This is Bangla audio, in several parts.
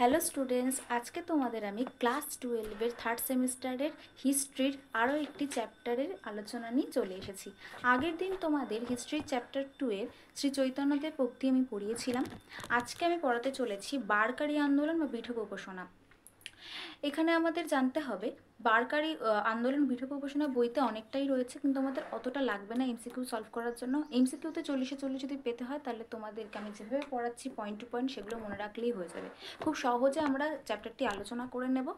হ্যালো স্টুডেন্টস, আজকে তোমাদের আমি ক্লাস 12-এর থার্ড সেমিস্টারের হিস্ট্রির আরও একটি চ্যাপ্টারের আলোচনা নিয়ে চলে এসেছি। আগের দিন তোমাদের হিস্ট্রির চ্যাপ্টার 2-এর শ্রী চৈতন্যদেব পক্তি আমি পড়িয়েছিলাম। আজকে আমি পড়াতে চলেছি বারকারি আন্দোলন বা বিঠোবা উপাসনা। এখানে আমাদের জানতে হবে বারকারি আন্দোলন বিঠোবা উপাসনা বইতে অনেকটাই রয়েছে, কিন্তু আমাদের অতটা লাগবে না এমসিকিউ সলভ করার জন্য। এমসিকিউতে 40-40 যদি পেতে হয় তাহলে তোমাদেরকে আমি যেভাবে পড়াচ্ছি পয়েন্ট টু পয়েন্ট সেগুলো মনে রাখলেই হয়ে যাবে। খুব সহজে আমরা চ্যাপ্টারটি আলোচনা করে নেব,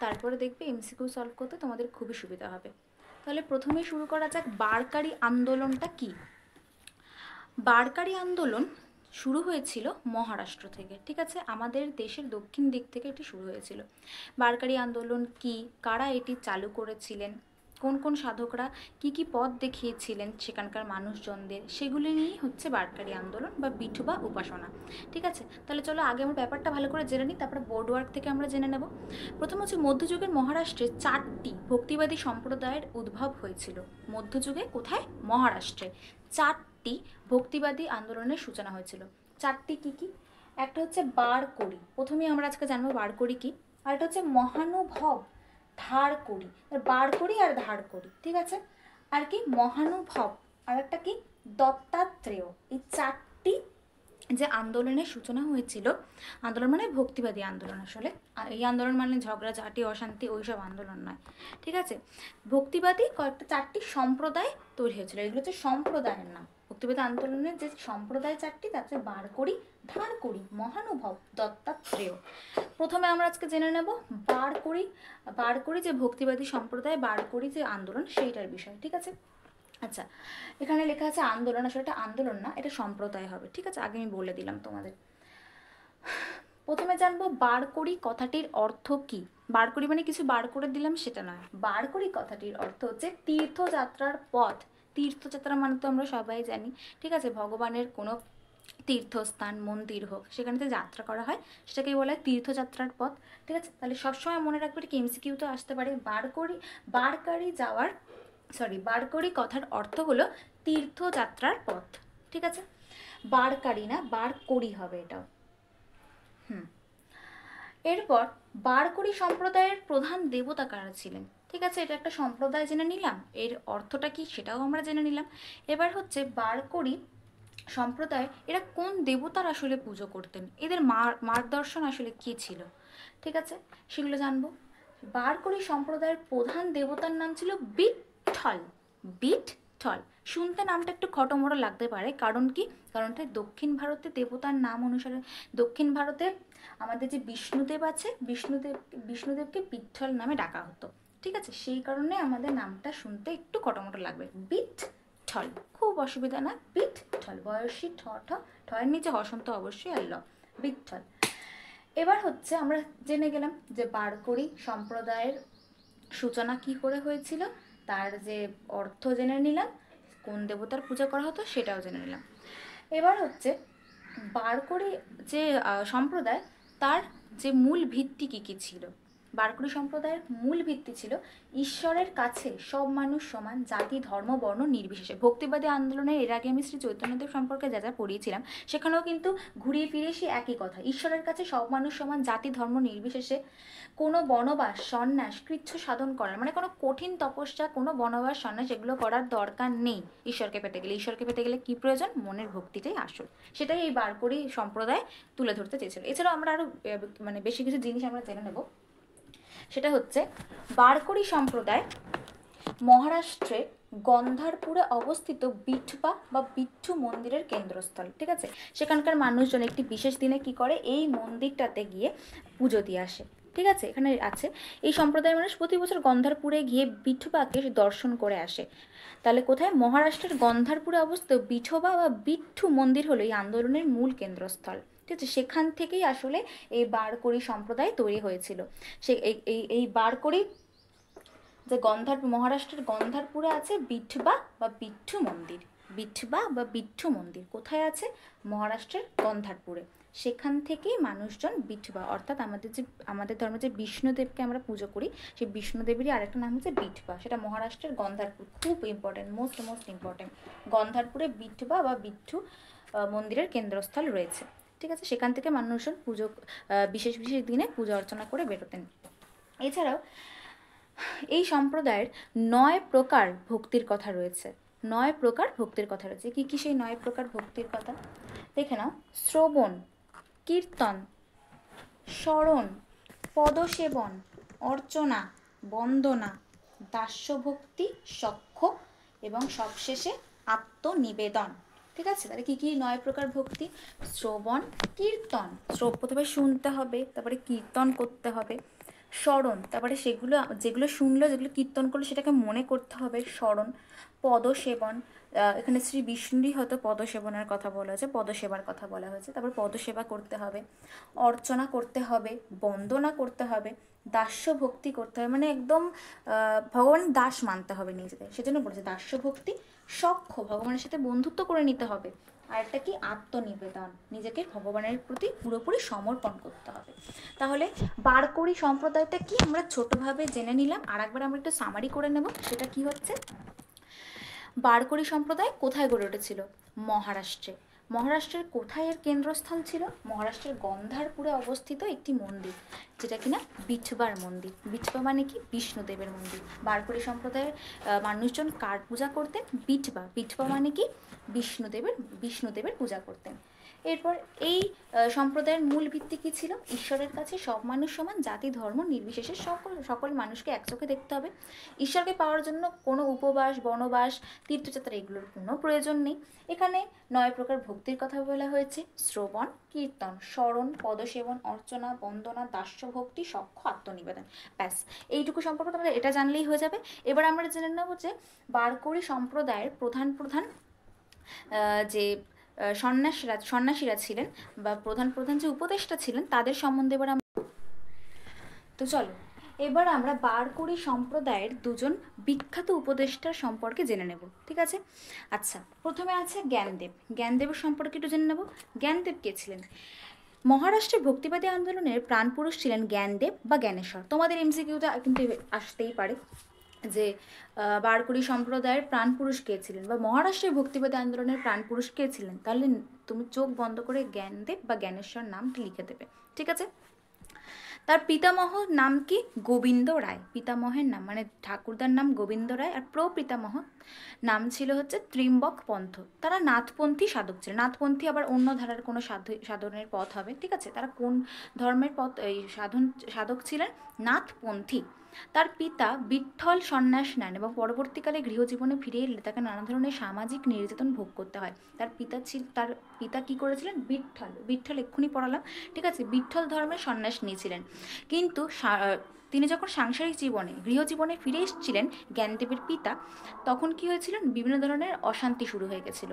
তারপরে দেখবে এমসিকিউ সলভ করতে তোমাদের খুবই সুবিধা হবে। তাহলে প্রথমেই শুরু করা যাক, বারকারি আন্দোলনটা কি। বারকারি আন্দোলন শুরু হয়েছিল মহারাষ্ট্র থেকে, ঠিক আছে? আমাদের দেশের দক্ষিণ দিক থেকে এটি শুরু হয়েছিল। বারকারি আন্দোলন কি, কারা এটি চালু করেছিলেন, কোন কোন সাধকরা কি কি পথ দেখিয়েছিলেন সেখানকার মানুষজনদের, সেগুলি নিয়েই হচ্ছে বারকারি আন্দোলন বা বিঠোবা উপাসনা, ঠিক আছে? তাহলে চলো আগে আমার ব্যাপারটা ভালো করে জেনে নিই, তারপরে বোর্ড ওয়ার্ক থেকে আমরা জেনে নেব। প্রথম হচ্ছে মধ্যযুগের মহারাষ্ট্রে 4টি ভক্তিবাদী সম্প্রদায়ের উদ্ভব হয়েছিল। মধ্যযুগে কোথায়? মহারাষ্ট্রে 4টি ভক্তিবাদী আন্দোলনের সূচনা হয়েছিল। 4টি কি কি? একটা হচ্ছে বারকরি, প্রথমেই আমরা আজকে জানবো বারকরি কি। আর একটা হচ্ছে মহানুভব ধার করি, বার করি আর ধার করি, ঠিক আছে? আর কি মহানুভব, আর একটা কি দত্তাত্রেয়। এই 4টি যে আন্দোলনের সূচনা হয়েছিল, আন্দোলন মানে ভক্তিবাদী আন্দোলন আসলে, আর এই আন্দোলন মানে ঝগড়াঝাটি অশান্তি ওইসব আন্দোলন নয়, ঠিক আছে? ভক্তিবাদী কয়েকটা 4টি সম্প্রদায় তৈরি হয়েছিল, এগুলো হচ্ছে সম্প্রদায়ের নাম। ভক্তিবাদী আন্দোলনের যে সম্প্রদায় 4টি, তার হচ্ছে বার করি, ধার করি, মহানুভব, দত্তাত্রেয়। প্রথমে আমরা আজকে জেনে নেব বার করি যে ভক্তিবাদী সম্প্রদায়, বার করি যে আন্দোলন সেইটার বিষয়, ঠিক আছে? আচ্ছা, এখানে লেখা আছে আন্দোলন, আসলে এটা আন্দোলন না, এটা সম্প্রদায় হবে, ঠিক আছে? আগে আমি বলে দিলাম তোমাদের। প্রথমে জানবো বার করি কথাটির অর্থ কি। বার করি মানে কিছু বার করে দিলাম সেটা নয়, বার করি কথাটির অর্থ হচ্ছে তীর্থযাত্রার পথ। তীর্থযাত্রা মানে তো আমরা সবাই জানি, ঠিক আছে? ভগবানের কোনো তীর্থস্থান মন্দির হোক, সেখানে যে যাত্রা করা হয় সেটাকেই বলা হয় তীর্থযাত্রার পথ, ঠিক আছে? তাহলে সবসময় মনে রাখবে এটা এমসিকিউ তো আসতে পারে। বারকরি কথার অর্থ হলো তীর্থযাত্রার পথ, ঠিক আছে? বারকারি না, বার করি হবে এটাও। এরপর বারকরি সম্প্রদায়ের প্রধান দেবতা কারা ছিলেন, ঠিক আছে? এটা একটা সম্প্রদায় জেনে নিলাম, এর অর্থটা কি সেটাও আমরা জেনে নিলাম। এবার হচ্ছে বারকরি সম্প্রদায় এরা কোন দেবতার আসলে পুজো করতেন, এদের মার্গদর্শন আসলে কি ছিল, ঠিক আছে? সেগুলো জানবো। বারকরি সম্প্রদায়ের প্রধান দেবতার নাম ছিল বিঠল। বিঠল শুনতে নামটা একটু খটোমটো লাগতে পারে, কারণ কি? কারণটা দক্ষিণ ভারতে দেবতার নাম অনুসারে, দক্ষিণ ভারতে আমাদের যে বিষ্ণুদেব আছে, বিষ্ণুদেবকে বিঠল নামে ডাকা হতো, ঠিক আছে? সেই কারণে আমাদের নামটা শুনতে একটু খটোমটো লাগবে। বিঠল, খুব অসুবিধা না, বিঠল, বয়সী ঠ ঠ, ঠয়ের নিচে হসন্ত অবশ্যই আর ল, বিঠল। এবার হচ্ছে আমরা জেনে গেলাম যে বারকরি সম্প্রদায়ের সূচনা কি করে হয়েছিল, তার যে অর্থ জেনে নিলাম, কোন দেবতার পূজা করা হতো সেটাও জেনে নিলাম। এবার হচ্ছে বারকরি যে সম্প্রদায়, তার যে মূল ভিত্তি কী কী ছিল। বারকরি সম্প্রদায়ের মূল ভিত্তি ছিল ঈশ্বরের কাছে সব মানুষ সমান, জাতি ধর্ম বর্ণ নির্বিশেষে। ভক্তিবাদী আন্দোলনের এর আগে আমি শ্রী চৈতন্যদেব সম্পর্কে যা যা পড়িয়েছিলাম সেখানেও কিন্তু ঘুরিয়ে ফিরে সে একই কথা, ঈশ্বরের কাছে সব মানুষ সমান, জাতি ধর্ম নির্বিশেষে। কোনো বনবাস সন্ন্যাস কৃচ্ছ সাধন করার মানে কোনো কঠিন তপস্যা, কোনো বনবাস সন্ন্যাস এগুলো করার দরকার নেই। ঈশ্বরকে পেতে গেলে, ঈশ্বরকে পেতে গেলে কি প্রয়োজন? মনের ভক্তিটাই আসল। সেটাই এই বারকরি সম্প্রদায় তুলে ধরতে চেয়েছিল। এছাড়াও আমরা আরও মানে বেশি কিছু জিনিস আমরা জেনে নেব। সেটা হচ্ছে বারকরি সম্প্রদায় মহারাষ্ট্রে গন্ধারপুরে অবস্থিত বিঠবা বা বিঠ্ঠু মন্দিরের কেন্দ্রস্থল, ঠিক আছে? সেখানকার মানুষজন একটি বিশেষ দিনে কি করে, এই মন্দিরটাতে গিয়ে পুজো দিয়ে আসে, ঠিক আছে? এখানে আছে এই সম্প্রদায়ের মানুষ প্রতি বছর গন্ধারপুরে গিয়ে বিঠোবাকে দর্শন করে আসে। তাহলে কোথায়? মহারাষ্ট্রের গন্ধারপুরে অবস্থিত বিঠোবা বা বিঠ্ঠু মন্দির হলো এই আন্দোলনের মূল কেন্দ্রস্থল, ঠিক আছে? সেখান থেকেই আসলে এই বারকরি সম্প্রদায় তৈরি হয়েছিল। সে এই বারকরি যে মহারাষ্ট্রের গন্ধারপুরে আছে বিঠবা বা বিঠ্ঠু মন্দির। বিঠবা বা বিঠ্ঠু মন্দির কোথায় আছে? মহারাষ্ট্রের গন্ধারপুরে। সেখান থেকেই মানুষজন বিঠবা, অর্থাৎ আমাদের ধর্মে যে বিষ্ণুদেবকে আমরা পুজো করি, সেই বিষ্ণুদেবেরই আরেকটা নাম হচ্ছে বিঠবা, সেটা মহারাষ্ট্রের গন্ধারপুর। খুব ইম্পর্টেন্ট, মোস্ট ইম্পর্টেন্ট। গন্ধারপুরে বিঠবা বা বিঠ্ঠু মন্দিরের কেন্দ্রস্থল রয়েছে। ঠিক আছে, সেখান থেকে মানুষজন পুজো বিশেষ বিশেষ দিনে পূজা অর্চনা করে বেরোতেন। এছাড়াও এই সম্প্রদায়ের 9 প্রকার ভক্তির কথা রয়েছে। 9 প্রকার ভক্তির কথা রয়েছে। কী কী সেই 9 প্রকার ভক্তির কথা দেখে নাও। শ্রবণ, কীর্তন, স্মরণ, পদসেবন, অর্চনা, বন্দনা, দাস্যভক্তি, সখ্য এবং সবশেষে আত্মনিবেদন। ঠিক আছে, তাহলে কী কী 9 প্রকার ভক্তি? শ্রবণ, কীর্তন, প্রথমে শুনতে হবে, তারপরে কীর্তন করতে হবে। স্মরণ, তারপরে সেগুলো যেগুলো শুনলো, যেগুলো কীর্তন করলো সেটাকে মনে করতে হবে, স্মরণ। পদসেবন, এখানে শ্রী বিষ্ণুরই হয়তো পদসেবনের কথা বলা হয়েছে, পদসেবার কথা বলা হয়েছে। তারপর পদসেবা করতে হবে, অর্চনা করতে হবে, বন্দনা করতে হবে, দাস্য ভক্তি করতে হবে, মানে একদম ভগবান দাস মানতে হবে নিজেদের, সেজন্য বলেছে দাস্য ভক্তি। সখ্য, ভগবানের সাথে বন্ধুত্ব করে নিতে হবে। আর একটা কি? আত্মনিবেদন, নিজেকে ভগবানের প্রতি পুরোপুরি সমর্পণ করতে হবে। তাহলে বারকরি সম্প্রদায়টা কি আমরা ছোটভাবে জেনে নিলাম, আর একবার আমরা একটু সামারি করে নেব। সেটা কি হচ্ছে, বারকরি সম্প্রদায় কোথায় গড়ে উঠেছিল? মহারাষ্ট্রে। মহারাষ্ট্রের কোথায় এর কেন্দ্রস্থল ছিল? মহারাষ্ট্রের গন্ধারপুরে অবস্থিত একটি মন্দির, যেটা কিনা বিঠবার মন্দির। বিঠবা মানে কি? বিষ্ণুদেবের মন্দির। বারকরি সম্প্রদায়ের মানুষজন কার পূজা করতেন? বিঠবা। বিঠবা মানে কি? বিষ্ণুদেবের পূজা করতেন। এরপর এই সম্প্রদায়ের মূল ভিত্তি কী ছিল? ঈশ্বরের কাছে সব মানুষ সমান, জাতি ধর্ম নির্বিশেষে সকল মানুষকে একচোখে দেখতে হবে। ঈশ্বরকে পাওয়ার জন্য কোনো উপবাস, বনবাস, তীর্থযাত্রা এগুলোর কোনো প্রয়োজন নেই। এখানে 9 প্রকার ভক্তির কথা বলা হয়েছে: শ্রবণ, কীর্তন, স্মরণ, পদসেবন, অর্চনা, বন্দনা, দাস্য ভক্তি, সখ্য, আত্মনিবেদন। ব্যাস, এইটুকু সম্পর্কে তোমরা এটা জানলেই হয়ে যাবে। এবার আমরা জেনে নেব যে বারকরি সম্প্রদায়ের প্রধান যে সন্ন্যাসীরা ছিলেন, বা প্রধান যে উপদেষ্টা ছিলেন, তাদের সম্বন্ধে এবার তো চলো এবার আমরা বারকরি সম্প্রদায়ের দুজন বিখ্যাত উপদেষ্টার সম্পর্কে জেনে নেব। ঠিক আছে, আচ্ছা, প্রথমে আছে জ্ঞানদেব। জ্ঞানদেবের সম্পর্কে একটু জেনে নেব। জ্ঞানদেব কে ছিলেন? মহারাষ্ট্রের ভক্তিবাদী আন্দোলনের প্রাণপুরুষ ছিলেন জ্ঞানদেব বা জ্ঞানেশ্বর। তোমাদের এমসিকিউটা কিন্তু আসতেই পারে যে বারকরি সম্প্রদায়ের প্রাণপুরুষ কে ছিলেন, বা মহারাষ্ট্রের ভক্তিবাদী আন্দোলনের প্রাণপুরুষ কে ছিলেন। তাহলে তুমি চোখ বন্ধ করে জ্ঞানদেব বা জ্ঞানেশ্বর নামটি লিখে দেবে। ঠিক আছে, তার পিতামহ নাম কি? গোবিন্দ রায়। পিতামহের নাম মানে ঠাকুরদার নাম গোবিন্দ রায়, আর প্রপিতামহ নাম ছিল হচ্ছে ত্রিম্বক পন্থ। তারা নাথপন্থী সাধক ছিলেন। নাথপন্থী আবার অন্য ধারার কোনো সাধনের পথ হবে। ঠিক আছে, তারা কোন ধর্মের পথ এই সাধক ছিলেন? নাথপন্থী। তার পিতা বিঠ্ঠল সন্ন্যাস নেন এবং পরবর্তীকালে গৃহজীবনে ফিরে এলে তাকে নানা ধরনের সামাজিক নির্যাতন ভোগ করতে হয়। তার পিতা কি করেছিলেন? বিঠ্ঠল এক্ষুনি পড়ালাম। ঠিক আছে, বিঠ্ঠল ধর্মের সন্ন্যাস নিয়েছিলেন। কিন্তু তিনি যখন সাংসারিক জীবনে গৃহজীবনে ফিরে এসেছিলেন, জ্ঞানদেবের পিতা, তখন কি হয়েছিলেন? বিভিন্ন ধরনের অশান্তি শুরু হয়ে গেছিল।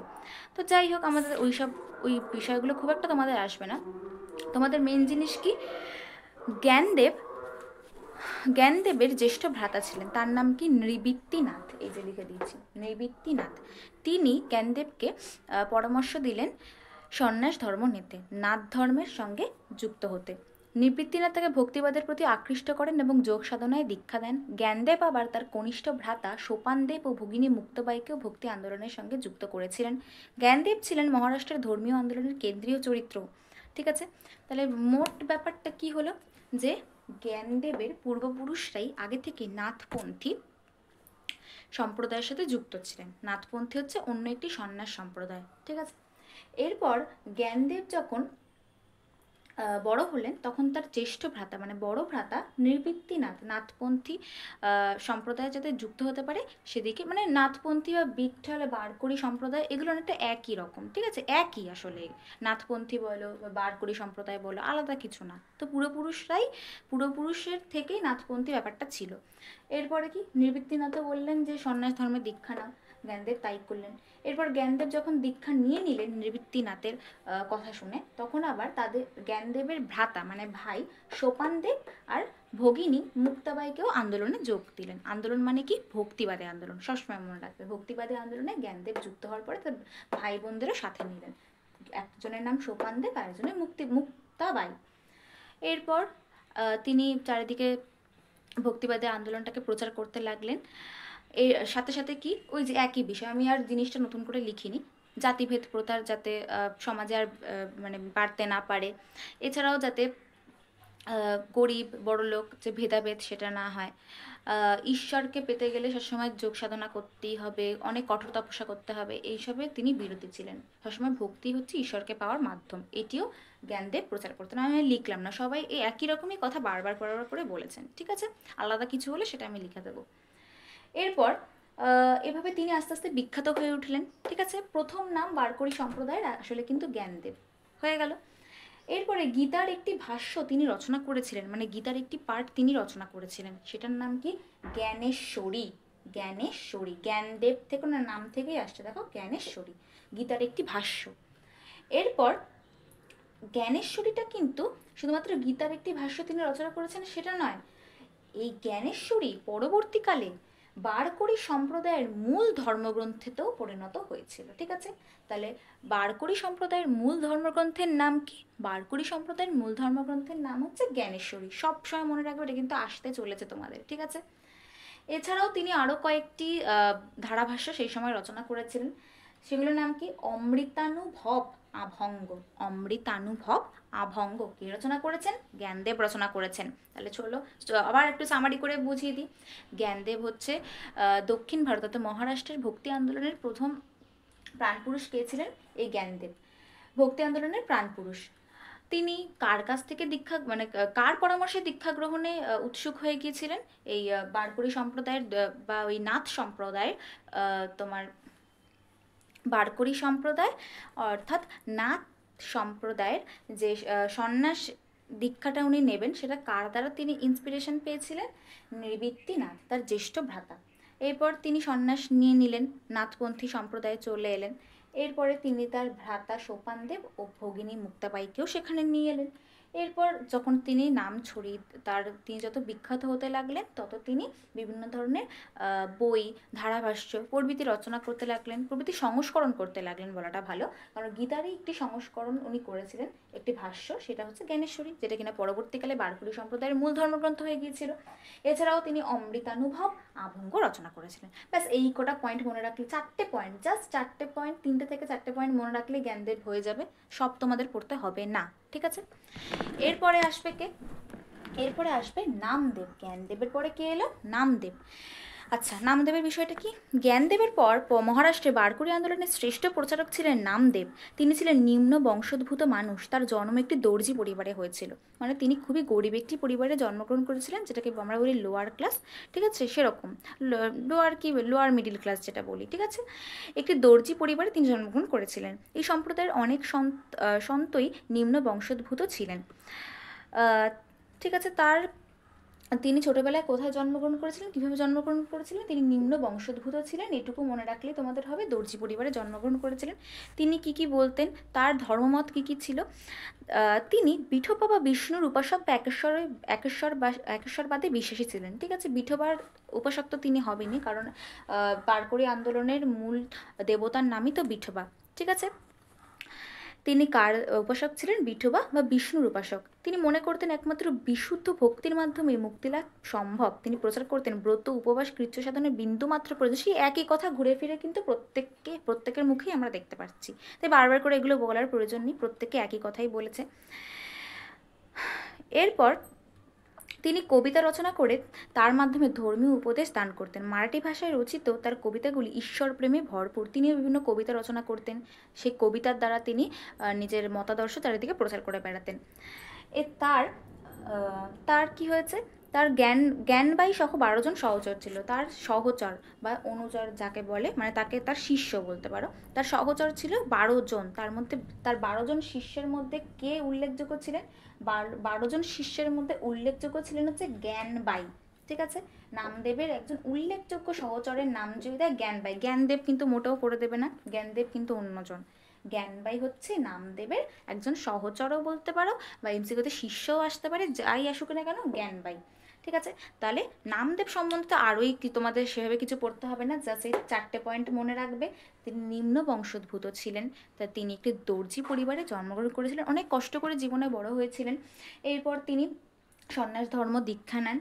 তো যাই হোক, আমাদের ওই বিষয়গুলো খুব একটা তোমাদের আসবে না। তোমাদের মেন জিনিস কি? জ্ঞানদেবের জ্যেষ্ঠ ভ্রাতা ছিলেন, তার নাম কি? নৃবৃত্তিনাথ। এই যে লিখে দিয়েছি, নৃবৃত্তিনাথ। তিনি জ্ঞানদেবকে পরামর্শ দিলেন সন্ন্যাস ধর্ম নিতে, নাথ ধর্মের সঙ্গে যুক্ত হতে। নৃবৃত্তিনাথ তাকে ভক্তিবাদের প্রতি আকৃষ্ট করেন এবং যোগ সাধনায় দীক্ষা দেন। জ্ঞানদেব আবার তার কনিষ্ঠ ভ্রাতা সোপানদেব ও ভগিনী মুক্তবাইকেও ভক্তি আন্দোলনের সঙ্গে যুক্ত করেছিলেন। জ্ঞানদেব ছিলেন মহারাষ্ট্রের ধর্মীয় আন্দোলনের কেন্দ্রীয় চরিত্র। ঠিক আছে, তাহলে মোট ব্যাপারটা কি হলো যে জ্ঞানদেবের পূর্বপুরুষরাই আগে থেকে নাথপন্থী সম্প্রদায়ের সাথে যুক্ত ছিলেন। নাথপন্থী হচ্ছে অন্য একটি সন্ন্যাস সম্প্রদায়। ঠিক আছে, এরপর জ্ঞানদেব যখন বড় হলেন, তখন তার জ্যেষ্ঠ ভ্রাতা মানে বড় ভ্রাতা নৃবৃত্তিনাথ নাথপন্থী সম্প্রদায়ে যাতে যুক্ত হতে পারে সেদিকে, মানে নাথপন্থী বা বিঠ্ঠল বারকরি সম্প্রদায় এগুলো অনেকটা একই রকম। ঠিক আছে, একই আসলে, নাথপন্থী বলো বা বারকরি সম্প্রদায় বলো, আলাদা কিছু না। তো পূর্বপুরুষের থেকেই নাথপন্থী ব্যাপারটা ছিল। এরপরে কি? নৃবৃত্তিনাথও বললেন যে সন্ন্যাস ধর্মে দীক্ষা নাও। জ্ঞানদেব তাই করলেন। এরপর জ্ঞানদেব যখন দীক্ষা নিয়ে নিলেন নৃবৃত্তিনাথের কথা শুনে, তখন আবার জ্ঞানদেবের ভ্রাতা মানে ভাই সোপানদেব আর ভগিনী মুক্তাবাইকেও আন্দোলনে যোগ দিলেন। আন্দোলন মানে কি? ভক্তিবাদী আন্দোলন, সবসময় মনে রাখবে। ভক্তিবাদী আন্দোলনে জ্ঞানদেব যুক্ত হওয়ার পরে তার ভাই বোনদেরও সাথে নিলেন। একজনের নাম সোপানদেব আর একজনের মুক্তাবাই। এরপর তিনি চারিদিকে ভক্তিবাদী আন্দোলনটাকে প্রচার করতে লাগলেন। এর সাথে সাথে কি, ওই যে একই বিষয়, আমি আর জিনিসটা নতুন করে লিখিনি, জাতিভেদ প্রথার যাতে সমাজে আর মানে বাড়তে না পারে, এছাড়াও যাতে গরিব বড়লোক যে ভেদাভেদ সেটা না হয়, ঈশ্বরকে পেতে গেলে সবসময় যোগ সাধনা করতেই হবে, অনেক কঠোর তপস্যা করতে হবে, এইসবে তিনি বিরোধী ছিলেন। সবসময় ভক্তি হচ্ছে ঈশ্বরকে পাওয়ার মাধ্যম, এটিও জ্ঞানদেব প্রচার করতেন। আমি লিখলাম না, সবাই এই একই রকমই কথা বারবার বারবার করে বলেছেন, ঠিক আছে? আলাদা কিছু হলে সেটা আমি লিখে দেবো। এরপর এভাবে তিনি আস্তে আস্তে বিখ্যাত হয়ে উঠলেন, ঠিক আছে? প্রথম নাম বারকরী সম্প্রদায়ের আসলে কিন্তু জ্ঞানদেব হয়ে গেল। এরপরে গীতার একটি ভাষ্য তিনি রচনা করেছিলেন, মানে গীতার একটি পার্ট তিনি রচনা করেছিলেন, সেটার নাম কি? জ্ঞানেশ্বরী। জ্ঞানেশ্বরী, জ্ঞানদেব থেকে না, নাম থেকেই আসছে, দেখো, জ্ঞানেশ্বরী, গীতার একটি ভাষ্য। এরপর জ্ঞানেশ্বরীটা কিন্তু শুধুমাত্র গীতার একটি ভাষ্য তিনি রচনা করেছেন সেটা নয়, এই জ্ঞানেশ্বরী পরবর্তীকালে বারকরী সম্প্রদায়ের মূল ধর্মগ্রন্থেতেও পরিণত হয়েছিল, ঠিক আছে? তাহলে বারকরী সম্প্রদায়ের মূল ধর্মগ্রন্থের নাম কি? বারকরী সম্প্রদায়ের মূল ধর্মগ্রন্থের নাম হচ্ছে জ্ঞানেশ্বরী। সবসময় মনে রাখবে, এটা কিন্তু আসতে চলেছে তোমাদের, ঠিক আছে? এছাড়াও তিনি আরও কয়েকটি ধারাভাষ্য সেই সময় রচনা করেছিলেন, সেগুলোর নাম কি? অমৃতানুভব আভঙ্গ। অমৃতানুভব আভঙ্গ কে রচনা করেছেন? জ্ঞানদেব রচনা করেছেন। তাহলে চলো আবার একটু সামারি করে বুঝিয়ে দিই। জ্ঞানদেব হচ্ছে দক্ষিণ ভারত অর্থাৎ মহারাষ্ট্রের ভক্তি আন্দোলনের প্রথম প্রাণপুরুষ কে ছিলেন? এই জ্ঞানদেব, ভক্তি আন্দোলনের প্রাণপুরুষ। তিনি কার কাছ থেকে দীক্ষা, মানে কার পরামর্শে দীক্ষা গ্রহণে উৎসুক হয়ে গিয়েছিলেন? এই বারকরী সম্প্রদায়ের বা ওই নাথ সম্প্রদায়ের, তোমার বারকরী সম্প্রদায় অর্থাৎ নাথ সম্প্রদায়ের যে সন্ন্যাস দীক্ষাটা উনি নেবেন, সেটা কার দ্বারা তিনি ইন্সপিরেশন পেয়েছিলেন? নৃবৃত্তিনাথ, তার জ্যেষ্ঠ ভ্রাতা। এরপর তিনি সন্ন্যাস নিয়ে নিলেন, নাথপন্থী সম্প্রদায়ে চলে এলেন। এরপরে তিনি তার ভ্রাতা সোপানদেব ও ভগিনী মুক্তাবাইকেও সেখানে নিয়ে এলেন। এরপর যখন তিনি নাম ছড়িয়ে তিনি যত বিখ্যাত হতে লাগলেন, তত তিনি বিভিন্ন ধরনের বই, ধারাভাষ্য প্রভৃতি রচনা করতে লাগলেন, প্রভৃতি সংস্করণ করতে লাগলেন বলাটা ভালো, কারণ গীতারই একটি সংস্করণ উনি করেছিলেন, একটি ভাষ্য, সেটা হচ্ছে জ্ঞানেশ্বরী, যেটা কিনা পরবর্তীকালে বারকরী সম্প্রদায়ের মূল ধর্মগ্রন্থ হয়ে গিয়েছিল। এছাড়াও তিনি অমৃতানুভব আভঙ্গ রচনা করেছিলেন। ব্যাস এই কটা পয়েন্ট মনে রাখলে, 4টে পয়েন্ট, জাস্ট 4টে পয়েন্ট, 3টে থেকে 4টে পয়েন্ট মনে রাখলে জ্ঞানদেব হয়ে যাবে, সব তোমাদের পড়তে হবে না, ঠিক আছে? এরপরে আসবে কে? এরপরে আসবে নামদেব। জ্ঞানদেবের পরে কে এলো? নামদেব। আচ্ছা, নামদেবের বিষয়টা কি? জ্ঞানদেবের পর মহারাষ্ট্রে বারকরী আন্দোলনের শ্রেষ্ঠ প্রচারক ছিলেন নামদেব। তিনি ছিলেন নিম্ন বংশোদ্ভূত মানুষ, তার জন্ম একটি দর্জি পরিবারে হয়েছিল, মানে তিনি খুবই গরিব একটি পরিবারে জন্মগ্রহণ করেছিলেন, যেটাকে আমরা বলি লোয়ার ক্লাস, ঠিক আছে? সেরকম লোয়ার মিডিল ক্লাস যেটা বলি, ঠিক আছে? একটি দর্জি পরিবারে তিনি জন্মগ্রহণ করেছিলেন। এই সম্প্রদায়ের অনেক সন্তই নিম্ন বংশোদ্ভূত ছিলেন, ঠিক আছে? তিনি ছোটবেলায় কোথায় জন্মগ্রহণ করেছিলেন, কীভাবে জন্মগ্রহণ করেছিলেন? তিনি নিম্ন বংশোদ্ভূত ছিলেন, এটুকু মনে রাখলেই তোমাদের হবে। দর্জি পরিবারে জন্মগ্রহণ করেছিলেন। তিনি কি কি বলতেন, তার ধর্মমত কি কি ছিল? তিনি বিঠোবা বা বিষ্ণুর উপাসক বা একেশ্বরবাদে বিশ্বাসী ছিলেন, ঠিক আছে? বিঠোবার উপাসক তো তিনি হবেনই, কারণ বারকরী আন্দোলনের মূল দেবতার নামই তো বিঠোবা, ঠিক আছে? তিনি কার উপাসক ছিলেন? বিঠোবা বা বিষ্ণুর উপাসক। তিনি মনে করতেন একমাত্র বিশুদ্ধ ভক্তির মাধ্যমে মুক্তিলাভ সম্ভব। তিনি প্রচার করতেন ব্রত, উপবাস, কৃচ্ছ সাধনের বিন্দুমাত্র প্রয়োজন। সেই একই কথা ঘুরে ফিরে কিন্তু প্রত্যেকের মুখেই আমরা দেখতে পাচ্ছি, তাই বারবার করে এগুলো বলার প্রয়োজন নেই, প্রত্যেকে একই কথাই বলেছে। এরপর তিনি কবিতা রচনা করে তার মাধ্যমে ধর্মীয় উপদেশ দান করতেন। মারাঠি ভাষায় রচিত তার কবিতাগুলি ঈশ্বরপ্রেমে ভরপুর। তিনিও বিভিন্ন কবিতা রচনা করতেন, সেই কবিতার দ্বারা তিনি নিজের মতাদর্শ চারিদিকে প্রচার করে বেড়াতেন। তার কি হয়েছে? তার জ্ঞানবাই সহ 12 জন সহচর ছিল। তার সহচর বা অনুচর যাকে বলে, মানে তাকে তার শিষ্য বলতে পারো। তার সহচর ছিল 12 জন। তার মধ্যে তার 12 জন শিষ্যের মধ্যে কে উল্লেখযোগ্য ছিলেন? 12 জন শিষ্যের মধ্যে উল্লেখযোগ্য ছিলেন হচ্ছে জ্ঞানবাই, ঠিক আছে? নামদেবের একজন উল্লেখযোগ্য সহচরের নাম যদি দেয় জ্ঞানবাই, জ্ঞানদেব কিন্তু মোটেও করে দেবে না, জ্ঞানদেব কিন্তু অন্যজন। জ্ঞানবাই হচ্ছে নামদেবের একজন সহচরও বলতে পারো, বা এমসিকিউতে শিষ্যও আসতে পারে, যাই আসুক না কেন, জ্ঞানবাই, ঠিক আছে? তাহলে নামদেব সম্বন্ধে আরোই তোমাদের সেভাবে কিছু পড়তে হবে না, জাস্ট এই 4টে পয়েন্ট মনে রাখবে। তিনি নিম্ন বংশোদ্ভূত ছিলেন, তা তিনি একটি দর্জি পরিবারে জন্মগ্রহণ করেছিলেন, অনেক কষ্ট করে জীবনে বড় হয়েছিলেন। এরপর তিনি সন্ন্যাস ধর্ম দীক্ষা নেন।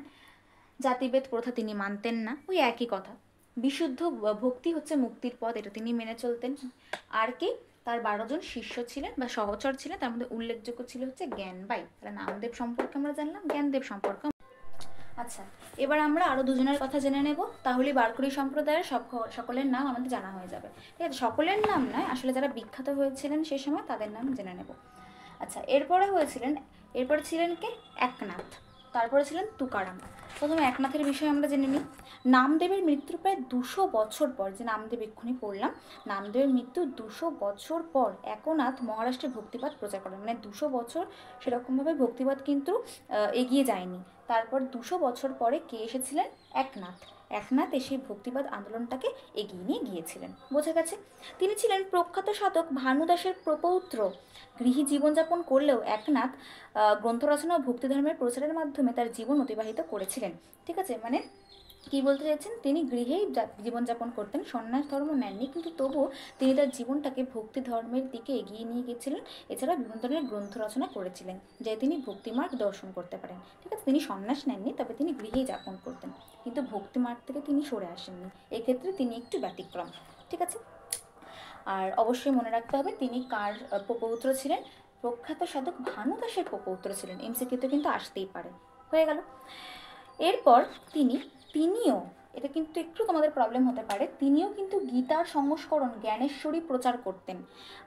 জাতিভেদ প্রথা তিনি মানতেন না, ওই একই কথা। বিশুদ্ধ ভক্তি হচ্ছে মুক্তির পথ, এটা তিনি মেনে চলতেন। আর কি, তার 12 জন শিষ্য ছিলেন বা সহচর ছিলেন, তার মধ্যে উল্লেখযোগ্য ছিল হচ্ছে জ্ঞানবাই। তাহলে নামদেব সম্পর্কে আমরা জানলাম, জ্ঞানদেব সম্পর্কে। আচ্ছা, এবার আমরা আরও দুজনের কথা জেনে নেব, তাহলে বারকুড়ি সম্প্রদায়ের সকলের নাম আমাদের জানা হয়ে যাবে। ঠিক আছে, সকলের নাম নয়, আসলে যারা বিখ্যাত হয়েছিলেন সে সময় তাদের নাম জেনে নেব। আচ্ছা, এরপরে ছিলেন কে? একনাথ। তারপরে ছিলেন তুকারাম। প্রথমে একনাথের বিষয়ে আমরা জেনে নিই। নামদেবের মৃত্যুর প্রায় 200 বছর পর, যে নামদেব এক্ষুনি পড়লাম, নামদেবের মৃত্যুর 200 বছর পর একনাথ মহারাষ্ট্রে ভক্তিবাদ প্রচার করেন। মানে 200 বছর সেরকমভাবে ভক্তিবাদ কিন্তু এগিয়ে যায়নি। তারপর 200 বছর পরে কে এসেছিলেন? একনাথ। একনাথ এসে ভক্তিবাদ আন্দোলনটাকে এগিয়ে নিয়ে গিয়েছিলেন। বোঝা গেছে? তিনি ছিলেন প্রখ্যাত সাধক ভানুদাসের প্রপৌত্র। গৃহী জীবনযাপন করলেও একনাথ গ্রন্থ রচনা ও ভক্তিধর্মের প্রচারের মাধ্যমে তার জীবন অতিবাহিত করেছিলেন। ঠিক আছে, মানে কি বলতে চাইছেন, তিনি গৃহেই জীবনযাপন করতেন, সন্ন্যাস ধর্ম নেননি, কিন্তু তবুও তিনি তার জীবনটাকে ভক্তি ধর্মের দিকে এগিয়ে নিয়ে গেছিলেন। এছাড়া বিভিন্ন ধরনের গ্রন্থ রচনা করেছিলেন যে তিনি ভক্তিমার্গ দর্শন করতে পারেন। ঠিক আছে, তিনি সন্ন্যাস নেননি, তবে তিনি গৃহেই যাপন করতেন, কিন্তু ভক্তিমার্গ থেকে তিনি সরে আসেননি। এক্ষেত্রে তিনি একটু ব্যতিক্রম। ঠিক আছে, আর অবশ্যই মনে রাখতে হবে তিনি কার প্রপৌত্র ছিলেন? প্রখ্যাত সাধক ভানুদাসের প্রপৌত্র ছিলেন। এমসিকিউতে কিন্তু আসতেই পারে। হয়ে গেল। এরপর তিনিও, এটা কিন্তু একটু তোমাদের প্রবলেম হতে পারে, তিনিও কিন্তু গীতার সংস্করণ জ্ঞানেশ্বরী প্রচার করতেন।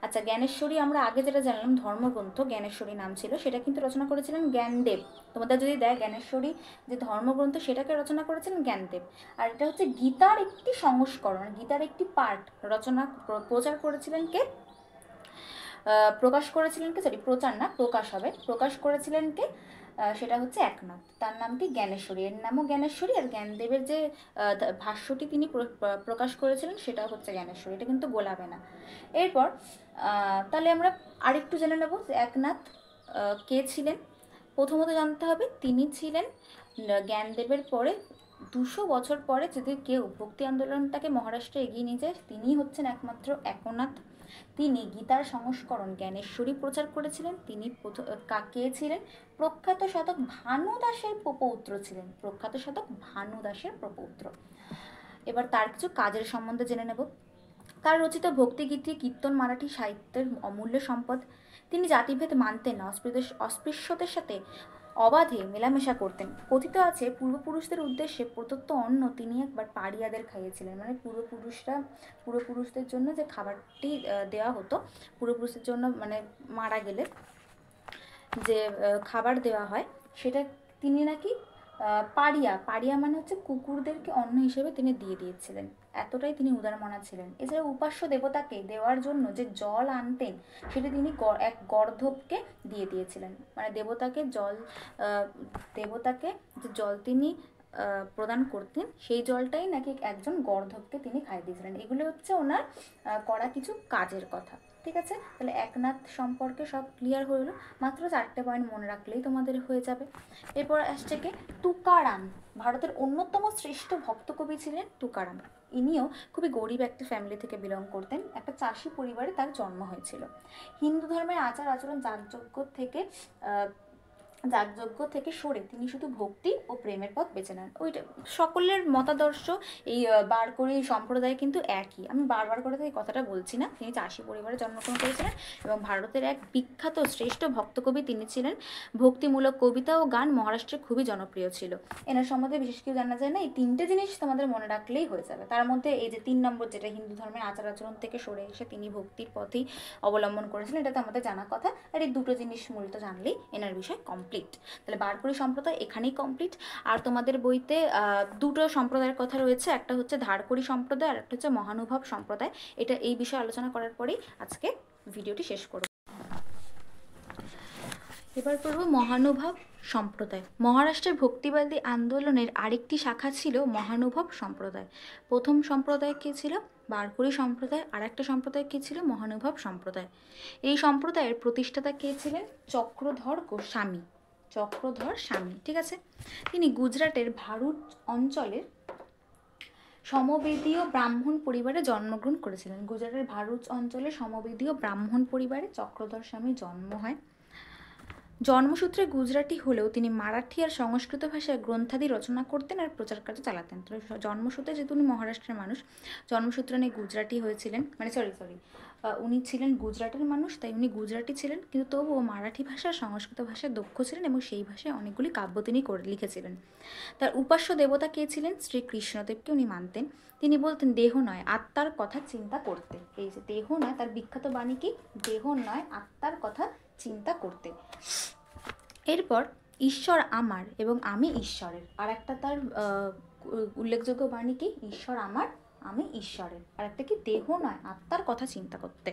আচ্ছা, জ্ঞানেশ্বরী আমরা আগে যেটা জানলাম ধর্মগ্রন্থ, জ্ঞানেশ্বরী নাম ছিল, সেটা কিন্তু রচনা করেছিলেন জ্ঞানদেব। তোমাদের যদি দেয় জ্ঞানেশ্বরী যে ধর্মগ্রন্থ, সেটাকে রচনা করেছিলেন জ্ঞানদেব। আর এটা হচ্ছে গীতার একটি সংস্করণ, গীতার একটি পার্ট রচনা প্রচার করেছিলেন কে? প্রকাশ করেছিলেন কে? সরি, প্রচার না, প্রকাশ হবে। প্রকাশ করেছিলেন কে? সেটা হচ্ছে একনাথ। তার নাম কি? জ্ঞানেশ্বরী। এর নামও জ্ঞানেশ্বরী। আর জ্ঞানদেবের যে ভাষ্যটি তিনি প্রকাশ করেছিলেন সেটা হচ্ছে জ্ঞানেশ্বরী। এটা কিন্তু গোলাবে না। এরপর তাহলে আমরা আরেকটু জেনে নেব যে একনাথ কে ছিলেন। প্রথমত জানতে হবে তিনি ছিলেন জ্ঞানদেবের পরে 200 বছর পরে যদি কেউ ভক্তি আন্দোলনটাকে মহারাষ্ট্রে এগিয়ে নিয়ে যায়, তিনিই হচ্ছেন একমাত্র একনাথ। তিনি গীতার সংস্করণ জ্ঞানেশ্বরী প্রচার করেছিলেন। তিনি কে ছিলেন? প্রখ্যাত সাধক ভানুদাসের প্রপৌত্র ছিলেন। প্রখ্যাত সাধক ভানুদাসের প্রপৌত্র। এবার তার কিছু কাজের সম্বন্ধে জেনে নেব। তার রচিত ভক্তিগীতি কীর্তন মারাঠি সাহিত্যের অমূল্য সম্পদ। তিনি জাতিভেদ মানতেন না, অস্পৃশ্যদের সাথে অবাধে মেলামেশা করতেন। কথিত আছে পূর্বপুরুষদের উদ্দেশ্যে প্রদত্ত অন্ন তিনি একবার পাড়িয়াদের খাইয়েছিলেন। মানে পূর্বপুরুষদের জন্য যে খাবারটি দেওয়া হতো, পূর্বপুরুষদের জন্য মানে মারা গেলে যে খাবার দেওয়া হয়, সেটা তিনি নাকি পাড়িয়া মানে হচ্ছে কুকুরদেরকে অন্ন হিসেবে তিনি দিয়ে দিয়েছিলেন। এতটাই তিনি উদারমনা ছিলেন। এছাড়া উপাস্য দেবতাকে দেওয়ার জন্য যে জল আনতেন, সেটা তিনি এক গর্ধবকে দিয়ে দিয়েছিলেন। মানে দেবতাকে যে জল তিনি প্রদান করতেন, সেই জলটাই নাকি একজন গর্ধবকে তিনি খাইয়ে দিয়েছিলেন। এগুলো হচ্ছে ওনার করা কিছু কাজের কথা। ঠিক আছে, তাহলে একনাথ সম্পর্কে সব ক্লিয়ার হলো। মাত্র 4টে পয়েন্ট মনে রাখলেই তোমাদের হয়ে যাবে। এরপর আসছে কি? তুকারাম। ভারতের অন্যতম শ্রেষ্ঠ ভক্ত কবি ছিলেন তুকারাম। ইনিও খুবই গরিব একটা ফ্যামিলি থেকে বিলং করতেন। একটা চাষি পরিবারে তার জন্ম হয়েছিল। হিন্দু ধর্মের আচার আচরণ যাগযজ্ঞ থেকে সরে তিনি শুধু ভক্তি ও প্রেমের পথ বেছে নেন। ওইটা সকলের মতাদর্শ এই বারকরি সম্প্রদায় কিন্তু একই। আমি বারবার করে এই কথাটা বলছি না। তিনি চাষি পরিবারে জন্মগ্রহণ করেছিলেন এবং ভারতের এক বিখ্যাত শ্রেষ্ঠ ভক্তকবি তিনি ছিলেন। ভক্তিমূলক কবিতা ও গান মহারাষ্ট্রে খুবই জনপ্রিয় ছিল। এনার সম্বন্ধে বিশেষ কেউ জানা যায় না। এই 3টে জিনিস তোমাদের মনে রাখলেই হয়ে যাবে। তার মধ্যে এই যে 3 নম্বর, যেটা হিন্দু ধর্মের আচার আচরণ থেকে সরে এসে তিনি ভক্তির পথেই অবলম্বন করেছিলেন, এটা তো আমাদের জানা কথা। আর এই 2টো জিনিস মূলত জানলেই এনার বিষয় কমপ্লিট। তাহলে বারকরি সম্প্রদায় এখানেই কমপ্লিট। আর তোমাদের বইতে 2টো সম্প্রদায়ের কথা রয়েছে, একটা হচ্ছে ধারকরি সম্প্রদায় আর একটা হচ্ছে মহানুভব সম্প্রদায়। এটা এই বিষয়ে আলোচনা করার পরেই আজকে ভিডিওটি শেষ করব। এবার করব মহানুভব সম্প্রদায়। মহারাষ্ট্রের ভক্তিবাদী আন্দোলনের আরেকটি শাখা ছিল মহানুভব সম্প্রদায়। প্রথম সম্প্রদায় কে ছিল? বারকরি সম্প্রদায়। আর একটা সম্প্রদায় কে ছিল? মহানুভব সম্প্রদায়। এই সম্প্রদায়ের প্রতিষ্ঠাতা কে ছিলেন? চক্রধর গোস্বামী। ঠিক আছে, তিনি গুজরাটের ভারুচ অঞ্চলের সমবেদীয় ব্রাহ্মণ পরিবারে জন্মগ্রহণ করেছিলেন। গুজরাটের ভারুচ অঞ্চলের সমবেদীয় ব্রাহ্মণ পরিবারে চক্রধর স্বামীর জন্ম হয়। জন্মসূত্রে গুজরাটি হলেও তিনি মারাঠি আর সংস্কৃত ভাষায় গ্রন্থাদি রচনা করতেন আর প্রচার কার্য চালাতেন। তো জন্মসূত্রে যেহেতু উনি মহারাষ্ট্রের মানুষ, জন্মসূত্রে উনি গুজরাটি হয়েছিলেন, মানে সরি উনি ছিলেন গুজরাটের মানুষ, তাই উনি গুজরাটি ছিলেন, কিন্তু তবুও মারাঠি ভাষা সংস্কৃত ভাষায় দক্ষ ছিলেন এবং সেই ভাষায় অনেকগুলি কাব্য তিনি লিখেছিলেন। তার উপাস্য দেবতা কে ছিলেন? শ্রীকৃষ্ণদেবকে উনি মানতেন। তিনি বলতেন দেহ নয় আত্মার কথা চিন্তা করতে। এই যে দেহ নয়, তার বিখ্যাত বাণী কি? দেহ নয় আত্মার কথা চিন্তা করতে। এরপর ঈশ্বর আমার এবং আমি ঈশ্বরের, আর একটা তার উল্লেখযোগ্য বাণী কি? ঈশ্বর আমার, আমি ঈশ্বরের। আর একটা কি? দেহ নয় আত্মার কথা চিন্তা করতে।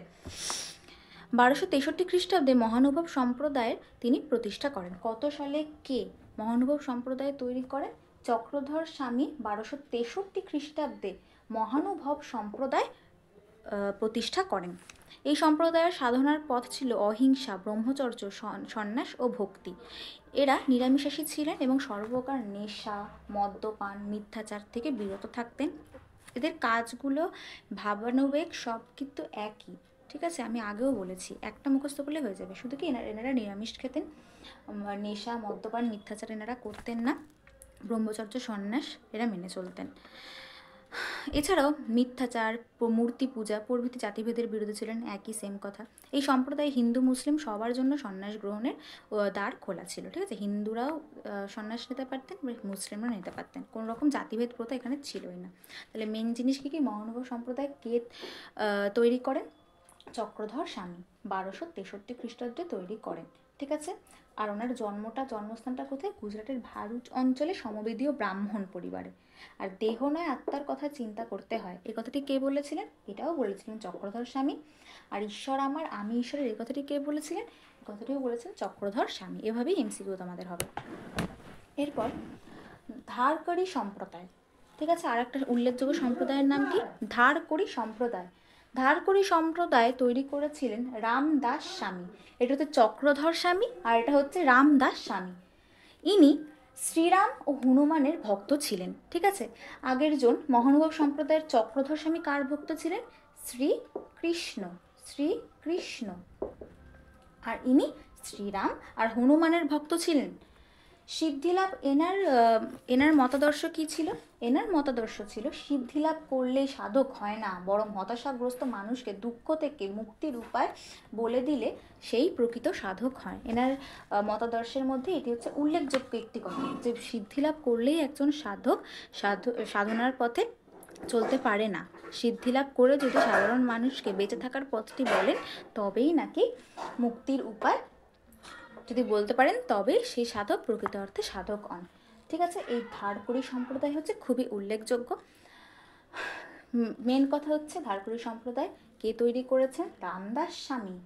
1263 খ্রিস্টাব্দে মহানুভব সম্প্রদায়ের তিনি প্রতিষ্ঠা করেন। কত সালে কে মহানুভব সম্প্রদায় তৈরি করেন? চক্রধর স্বামী 1263 খ্রিস্টাব্দে মহানুভব সম্প্রদায় প্রতিষ্ঠা করেন। এই সম্প্রদায়ের সাধনার পথ ছিল অহিংসা, ব্রহ্মচর্য, সন্ন্যাস ও ভক্তি। এরা নিরামিষাশী ছিলেন এবং সর্বপ্রকার নেশা, মদ্যপান, মিথ্যাচার থেকে বিরত থাকতেন। এদের কাজগুলো, ভাবানুবেগ সব কিন্তু একই, ঠিক আছে? আমি আগেও বলেছি, একটা মুখস্থ করলে হয়ে যাবে। শুধু কি এনারা নিরামিষ খেতেন, নেশা, মদ্যপান, মিথ্যাচার এনারা করতেন না, ব্রহ্মচর্য, সন্ন্যাস এরা মেনে চলতেন। এছাড়াও মিথ্যাচার, মূর্তি পূজা প্রভৃতি জাতিভেদের বিরুদ্ধে ছিলেন, একই সেম কথা। এই সম্প্রদায়ে হিন্দু মুসলিম সবার জন্য সন্ন্যাস গ্রহণের দ্বার খোলা ছিল, ঠিক আছে? হিন্দুরাও সন্ন্যাস নিতে পারতেন, মুসলিমরাও নিতে পারতেন, কোনো রকম জাতিভেদ প্রথা এখানে ছিলই না। তাহলে মেন জিনিস কি? মহানুভব সম্প্রদায় কে তৈরি করেন? চক্রধর স্বামী 1263 খ্রিস্টাব্দে তৈরি করেন, ঠিক আছে? আর ওনার জন্মস্থানটা কোথায়? গুজরাটের ভারুচ অঞ্চলে সমবেদীয় ব্রাহ্মণ পরিবারে। আর দেহ নয় আত্মার কথা চিন্তা করতে হয়, এই কথাটি কে বলেছিলেন? এটাও বলেছিলেন চক্রধর স্বামী। আর ঈশ্বর আমার, আমি ঈশ্বরের, এই কথাটি কে বলেছিলেন? এই কথাটিও বলেছেন চক্রধর স্বামী। এভাবেই এমসিকিউ তোমাদের হবে। এরপর ধারকড়ি সম্প্রদায়, ঠিক আছে? আর একটা উল্লেখযোগ্য সম্প্রদায়ের নাম কি? ধারকড়ি সম্প্রদায়। ধারকড়ি সম্প্রদায় তৈরি করেছিলের রামদাস স্বামী। এটা হচ্ছে চক্রধর স্বামী আর এটা হচ্ছে রামদাস স্বামী। ইনি শ্রীরাম ও হনুমানের ভক্ত ছিলেন, ঠিক আছে? আগের জন মহানুভব সম্প্রদায়ের চক্রধর স্বামী কার ভক্ত ছিলেন? শ্রীকৃষ্ণ। আর ইনি শ্রীরাম আর হনুমানের ভক্ত ছিলেন। সিদ্ধিলাভ, এনার মতাদর্শ কি ছিল? এনার মতাদর্শ ছিল সিদ্ধিলাভ করলেই সাধক হয় না, বরং হতাশাগ্রস্ত মানুষকে দুঃখ থেকে মুক্তির উপায় বলে দিলে সেই প্রকৃত সাধক হয়। এনার মতাদর্শের মধ্যে এটি হচ্ছে উল্লেখযোগ্য একটি কথা, যে সিদ্ধিলাভ করলেই একজন সাধক সাধনার পথে চলতে পারে না। সিদ্ধিলাভ করে যদি সাধারণ মানুষকে বেঁচে থাকার পথটি বলেন, তবেই নাকি মুক্তির উপায় যদি বলতে পারেন, তবে সেই সাধক প্রকৃত অর্থে সাধক হন, ঠিক আছে? এই ধারকড়ি সম্প্রদায় হচ্ছে খুবই উল্লেখযোগ্য। মেন কথা হচ্ছে ধারকড়ি সম্প্রদায় কে তৈরি করেছেন? রামদাস স্বামী।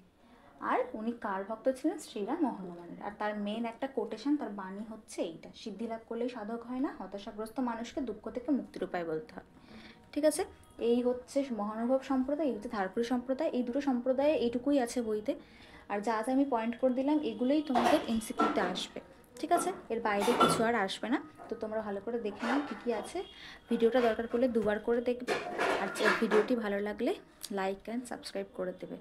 আর উনি কার ভক্ত ছিলেন? শ্রীরাম ও হনুমানের। আর তার মেন একটা কোটেশন, তার বাণী হচ্ছে এইটা, সিদ্ধিলাভ করলেই সাধক হয় না, হতাশাগ্রস্ত মানুষকে দুঃখ থেকে মুক্তির উপায় বলতে হয়, ঠিক আছে? এই হচ্ছে মহানুভব সম্প্রদায়, এই হচ্ছে ধারকড়ি সম্প্রদায়। এই দুটো সম্প্রদায়ে এইটুকুই আছে বইতে। আর যা যা আমি পয়েন্ট করে দিলাম এগুলোই তোমাদের এমসিকিউতে আসবে, ঠিক আছে? এর বাইরে কিছু আর আসবে না। তো তোমরা ভালো করে দেখে নাও কী কী আছে। ভিডিওটা দরকার পড়লে দুবার করে দেখবে। আর ভিডিওটি ভালো লাগলে লাইক অ্যান্ড সাবস্ক্রাইব করে দেবে।